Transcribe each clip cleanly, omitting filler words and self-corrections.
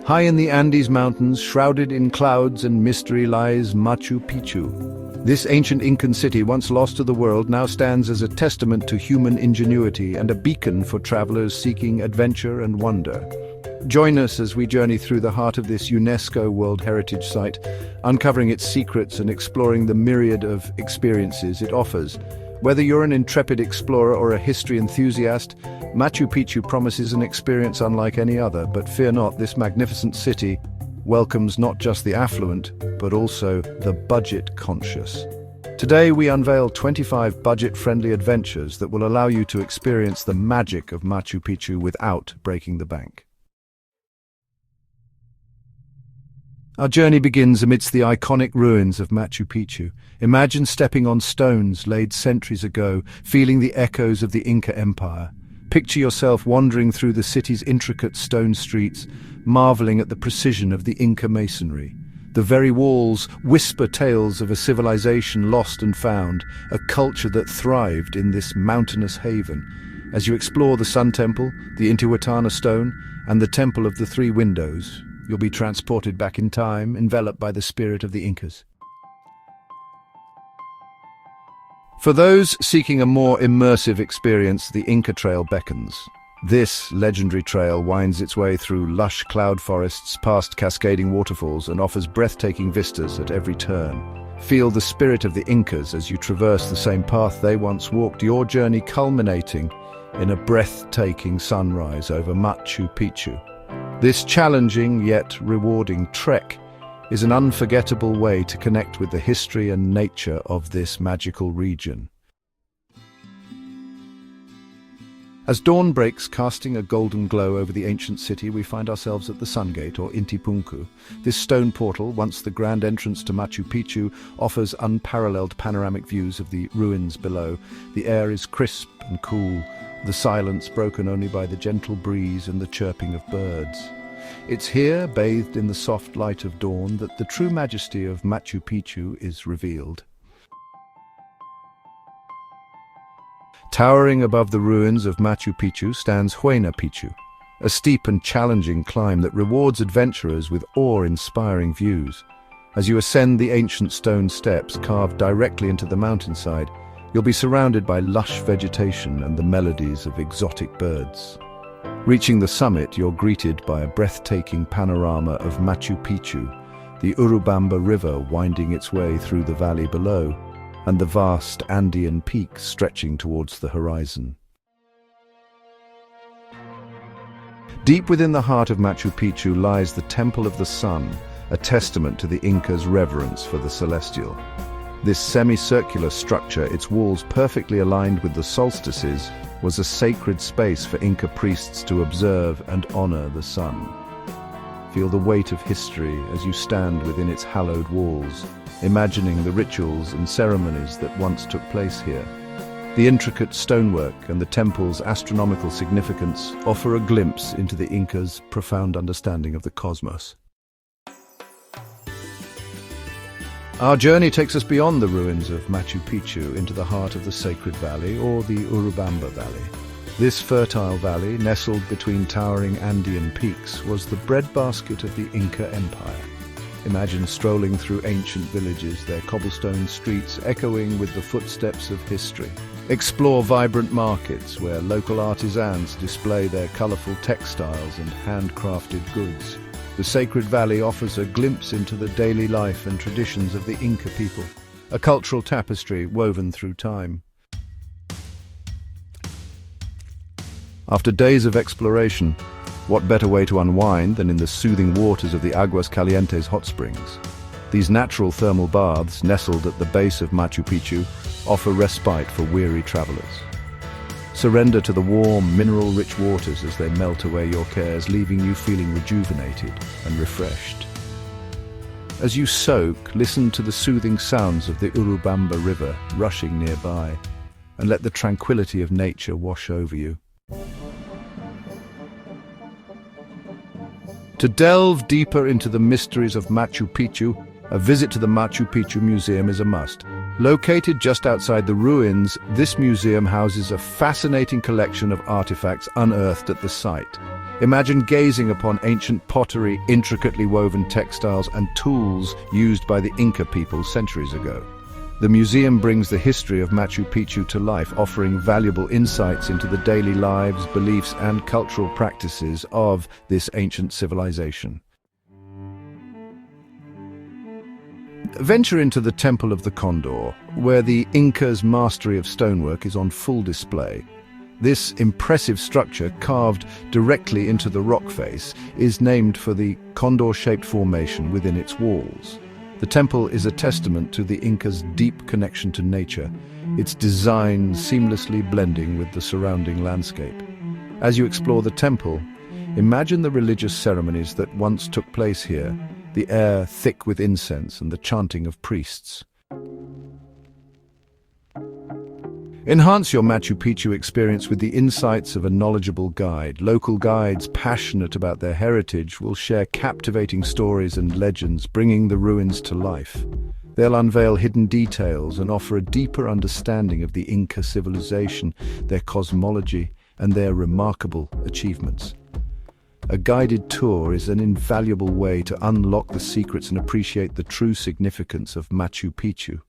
High in the Andes Mountains, shrouded in clouds and mystery, lies Machu Picchu. This ancient Incan city, once lost to the world, now stands as a testament to human ingenuity and a beacon for travelers seeking adventure and wonder. Join us as we journey through the heart of this UNESCO World Heritage Site, uncovering its secrets and exploring the myriad of experiences it offers. Whether you're an intrepid explorer or a history enthusiast, Machu Picchu promises an experience unlike any other. But fear not, this magnificent city welcomes not just the affluent, but also the budget-conscious. Today we unveil 25 budget-friendly adventures that will allow you to experience the magic of Machu Picchu without breaking the bank. Our journey begins amidst the iconic ruins of Machu Picchu. Imagine stepping on stones laid centuries ago, feeling the echoes of the Inca Empire. Picture yourself wandering through the city's intricate stone streets, marveling at the precision of the Inca masonry. The very walls whisper tales of a civilization lost and found, a culture that thrived in this mountainous haven. As you explore the Sun Temple, the Intihuatana stone, and the Temple of the Three Windows, you'll be transported back in time, enveloped by the spirit of the Incas. For those seeking a more immersive experience, the Inca Trail beckons. This legendary trail winds its way through lush cloud forests, past cascading waterfalls, and offers breathtaking vistas at every turn. Feel the spirit of the Incas as you traverse the same path they once walked, your journey culminating in a breathtaking sunrise over Machu Picchu. This challenging yet rewarding trek is an unforgettable way to connect with the history and nature of this magical region. As dawn breaks, casting a golden glow over the ancient city, we find ourselves at the Sun Gate, or Inti Punku. This stone portal, once the grand entrance to Machu Picchu, offers unparalleled panoramic views of the ruins below. The air is crisp and cool, the silence broken only by the gentle breeze and the chirping of birds. It's here, bathed in the soft light of dawn, that the true majesty of Machu Picchu is revealed. Towering above the ruins of Machu Picchu stands Huayna Picchu, a steep and challenging climb that rewards adventurers with awe-inspiring views. As you ascend the ancient stone steps carved directly into the mountainside, you'll be surrounded by lush vegetation and the melodies of exotic birds. Reaching the summit, you're greeted by a breathtaking panorama of Machu Picchu, the Urubamba River winding its way through the valley below, and the vast Andean peaks stretching towards the horizon. Deep within the heart of Machu Picchu lies the Temple of the Sun, a testament to the Incas' reverence for the celestial. This semicircular structure, its walls perfectly aligned with the solstices, was a sacred space for Inca priests to observe and honor the sun. Feel the weight of history as you stand within its hallowed walls, imagining the rituals and ceremonies that once took place here. The intricate stonework and the temple's astronomical significance offer a glimpse into the Incas' profound understanding of the cosmos. Our journey takes us beyond the ruins of Machu Picchu into the heart of the Sacred Valley, or the Urubamba Valley. This fertile valley, nestled between towering Andean peaks, was the breadbasket of the Inca Empire. Imagine strolling through ancient villages, their cobblestone streets echoing with the footsteps of history. Explore vibrant markets where local artisans display their colorful textiles and handcrafted goods. The Sacred Valley offers a glimpse into the daily life and traditions of the Inca people, a cultural tapestry woven through time. After days of exploration, what better way to unwind than in the soothing waters of the Aguas Calientes hot springs? These natural thermal baths, nestled at the base of Machu Picchu, offer respite for weary travelers. Surrender to the warm, mineral-rich waters as they melt away your cares, leaving you feeling rejuvenated and refreshed. As you soak, listen to the soothing sounds of the Urubamba River rushing nearby, and let the tranquility of nature wash over you. To delve deeper into the mysteries of Machu Picchu, a visit to the Machu Picchu Museum is a must. Located just outside the ruins, this museum houses a fascinating collection of artifacts unearthed at the site. Imagine gazing upon ancient pottery, intricately woven textiles, and tools used by the Inca people centuries ago. The museum brings the history of Machu Picchu to life, offering valuable insights into the daily lives, beliefs, and cultural practices of this ancient civilization. Venture into the Temple of the Condor, where the Inca's mastery of stonework is on full display. This impressive structure, carved directly into the rock face, is named for the condor-shaped formation within its walls. The temple is a testament to the Inca's deep connection to nature, its design seamlessly blending with the surrounding landscape. As you explore the temple, imagine the religious ceremonies that once took place here, the air thick with incense and the chanting of priests. Enhance your Machu Picchu experience with the insights of a knowledgeable guide. Local guides passionate about their heritage will share captivating stories and legends, bringing the ruins to life. They'll unveil hidden details and offer a deeper understanding of the Inca civilization, their cosmology, and their remarkable achievements. A guided tour is an invaluable way to unlock the secrets and appreciate the true significance of Machu Picchu.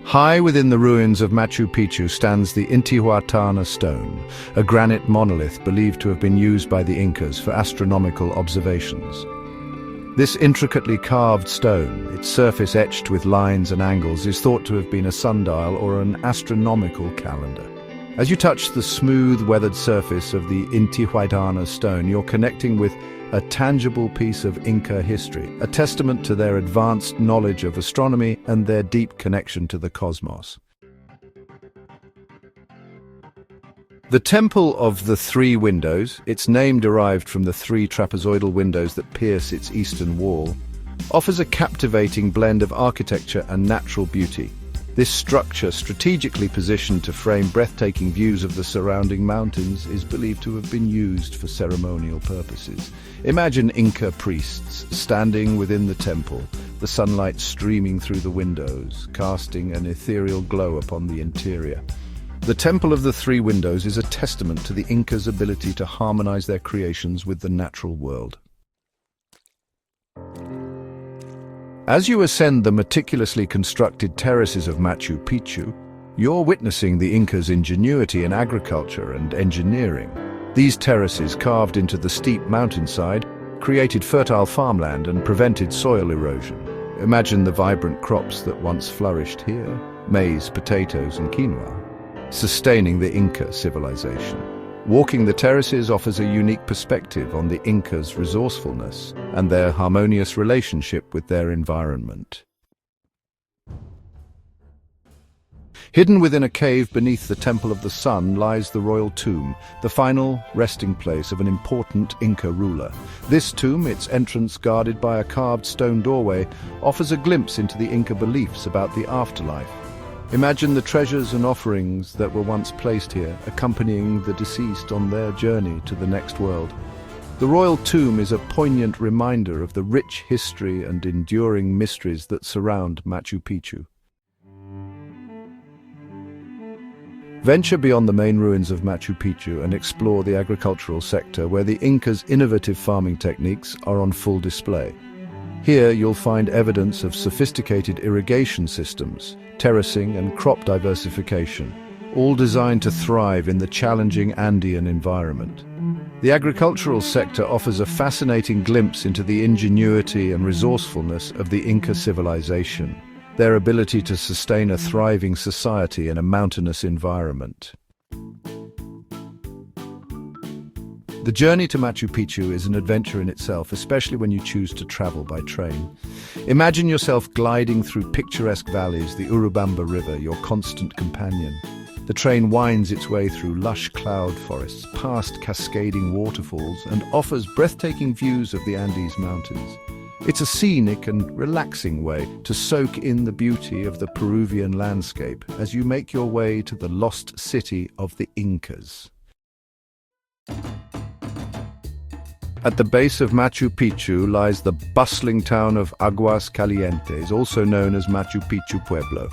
High within the ruins of Machu Picchu stands the Intihuatana stone, a granite monolith believed to have been used by the Incas for astronomical observations. This intricately carved stone, its surface etched with lines and angles, is thought to have been a sundial or an astronomical calendar. As you touch the smooth, weathered surface of the Intihuatana stone, you're connecting with a tangible piece of Inca history, a testament to their advanced knowledge of astronomy and their deep connection to the cosmos. The Temple of the Three Windows, its name derived from the three trapezoidal windows that pierce its eastern wall, offers a captivating blend of architecture and natural beauty. This structure, strategically positioned to frame breathtaking views of the surrounding mountains, is believed to have been used for ceremonial purposes. Imagine Inca priests standing within the temple, the sunlight streaming through the windows, casting an ethereal glow upon the interior. The Temple of the Three Windows is a testament to the Incas' ability to harmonize their creations with the natural world. As you ascend the meticulously constructed terraces of Machu Picchu, you're witnessing the Incas' ingenuity in agriculture and engineering. These terraces, carved into the steep mountainside, created fertile farmland and prevented soil erosion. Imagine the vibrant crops that once flourished here: maize, potatoes, and quinoa, sustaining the Inca civilization. Walking the terraces offers a unique perspective on the Incas' resourcefulness and their harmonious relationship with their environment. Hidden within a cave beneath the Temple of the Sun lies the royal tomb, the final resting place of an important Inca ruler. This tomb, its entrance guarded by a carved stone doorway, offers a glimpse into the Inca beliefs about the afterlife. Imagine the treasures and offerings that were once placed here, accompanying the deceased on their journey to the next world. The royal tomb is a poignant reminder of the rich history and enduring mysteries that surround Machu Picchu. Venture beyond the main ruins of Machu Picchu and explore the agricultural sector, where the Incas' innovative farming techniques are on full display. Here you'll find evidence of sophisticated irrigation systems, terracing and crop diversification, all designed to thrive in the challenging Andean environment. The agricultural sector offers a fascinating glimpse into the ingenuity and resourcefulness of the Inca civilization, their ability to sustain a thriving society in a mountainous environment. The journey to Machu Picchu is an adventure in itself, especially when you choose to travel by train. Imagine yourself gliding through picturesque valleys, the Urubamba River, your constant companion. The train winds its way through lush cloud forests, past cascading waterfalls, and offers breathtaking views of the Andes Mountains. It's a scenic and relaxing way to soak in the beauty of the Peruvian landscape as you make your way to the lost city of the Incas. At the base of Machu Picchu lies the bustling town of Aguas Calientes, also known as Machu Picchu Pueblo.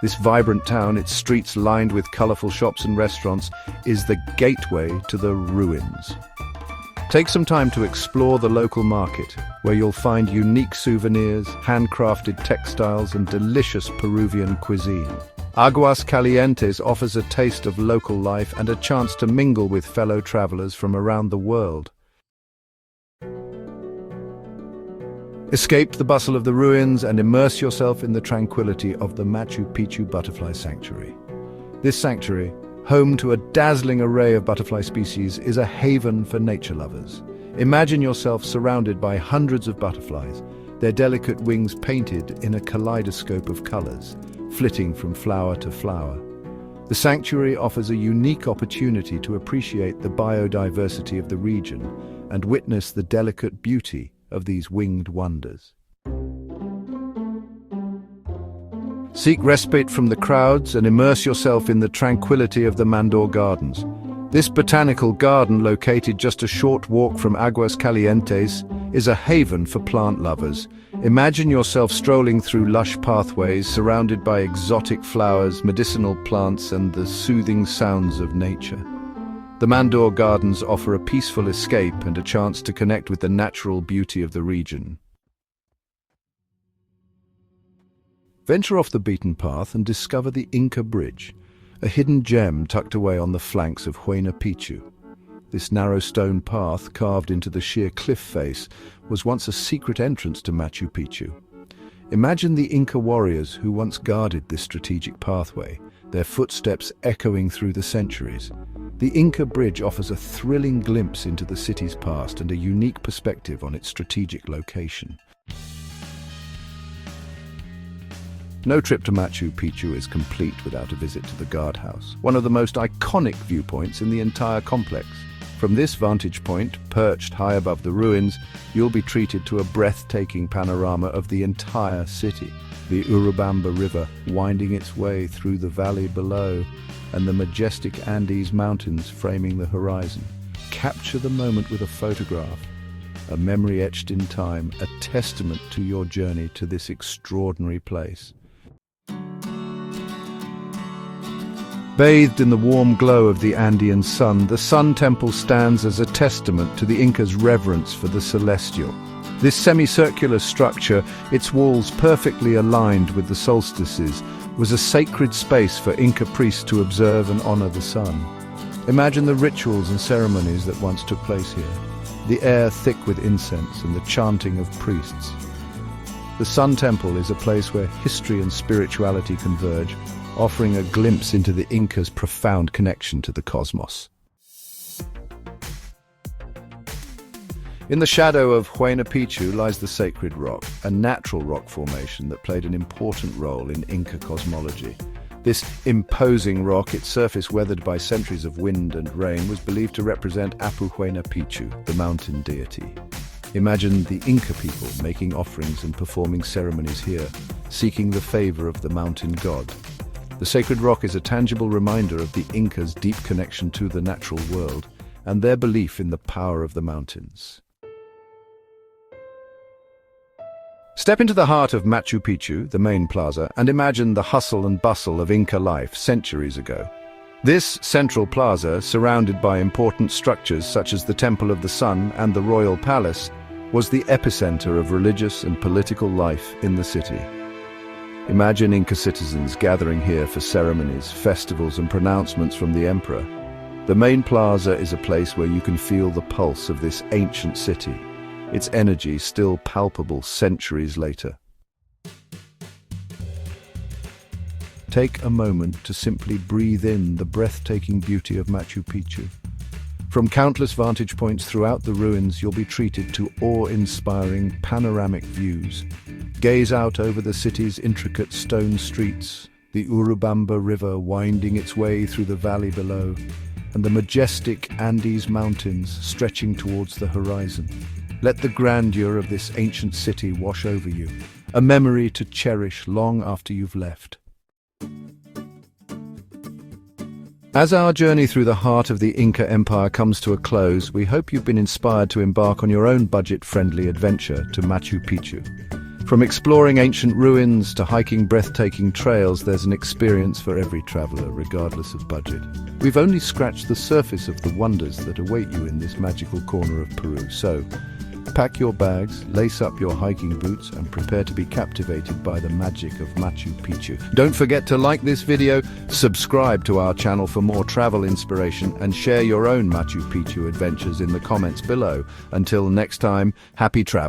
This vibrant town, its streets lined with colorful shops and restaurants, is the gateway to the ruins. Take some time to explore the local market, where you'll find unique souvenirs, handcrafted textiles, and delicious Peruvian cuisine. Aguas Calientes offers a taste of local life and a chance to mingle with fellow travelers from around the world. Escape the bustle of the ruins and immerse yourself in the tranquility of the Machu Picchu Butterfly Sanctuary. This sanctuary, home to a dazzling array of butterfly species, is a haven for nature lovers. Imagine yourself surrounded by hundreds of butterflies, their delicate wings painted in a kaleidoscope of colors, flitting from flower to flower. The sanctuary offers a unique opportunity to appreciate the biodiversity of the region and witness the delicate beauty of these winged wonders. Seek respite from the crowds and immerse yourself in the tranquility of the Mandor Gardens. This botanical garden, located just a short walk from Aguas Calientes, is a haven for plant lovers. Imagine yourself strolling through lush pathways surrounded by exotic flowers, medicinal plants, and the soothing sounds of nature. The Mandor Gardens offer a peaceful escape and a chance to connect with the natural beauty of the region. Venture off the beaten path and discover the Inca Bridge, a hidden gem tucked away on the flanks of Huayna Picchu. This narrow stone path, carved into the sheer cliff face, was once a secret entrance to Machu Picchu. Imagine the Inca warriors who once guarded this strategic pathway, their footsteps echoing through the centuries. The Inca Bridge offers a thrilling glimpse into the city's past and a unique perspective on its strategic location. No trip to Machu Picchu is complete without a visit to the Guardhouse, one of the most iconic viewpoints in the entire complex. From this vantage point, perched high above the ruins, you'll be treated to a breathtaking panorama of the entire city. The Urubamba River winding its way through the valley below, and the majestic Andes Mountains framing the horizon. Capture the moment with a photograph, a memory etched in time, a testament to your journey to this extraordinary place. Bathed in the warm glow of the Andean sun, the Sun Temple stands as a testament to the Incas' reverence for the celestial. This semicircular structure, its walls perfectly aligned with the solstices, was a sacred space for Inca priests to observe and honor the sun. Imagine the rituals and ceremonies that once took place here, the air thick with incense and the chanting of priests. The Sun Temple is a place where history and spirituality converge, offering a glimpse into the Incas' profound connection to the cosmos. In the shadow of Huayna Picchu lies the Sacred Rock, a natural rock formation that played an important role in Inca cosmology. This imposing rock, its surface weathered by centuries of wind and rain, was believed to represent Apu Huayna Picchu, the mountain deity. Imagine the Inca people making offerings and performing ceremonies here, seeking the favor of the mountain god. The Sacred Rock is a tangible reminder of the Incas' deep connection to the natural world and their belief in the power of the mountains. Step into the heart of Machu Picchu, the main plaza, and imagine the hustle and bustle of Inca life centuries ago. This central plaza, surrounded by important structures such as the Temple of the Sun and the Royal Palace, was the epicenter of religious and political life in the city. Imagine Inca citizens gathering here for ceremonies, festivals, and pronouncements from the emperor. The main plaza is a place where you can feel the pulse of this ancient city, its energy still palpable centuries later. Take a moment to simply breathe in the breathtaking beauty of Machu Picchu. From countless vantage points throughout the ruins, you'll be treated to awe-inspiring panoramic views. Gaze out over the city's intricate stone streets, the Urubamba River winding its way through the valley below, and the majestic Andes Mountains stretching towards the horizon. Let the grandeur of this ancient city wash over you, a memory to cherish long after you've left. As our journey through the heart of the Inca Empire comes to a close, we hope you've been inspired to embark on your own budget-friendly adventure to Machu Picchu. From exploring ancient ruins to hiking breathtaking trails, there's an experience for every traveler, regardless of budget. We've only scratched the surface of the wonders that await you in this magical corner of Peru. So, pack your bags, lace up your hiking boots, and prepare to be captivated by the magic of Machu Picchu. Don't forget to like this video, subscribe to our channel for more travel inspiration, and share your own Machu Picchu adventures in the comments below. Until next time, happy travel.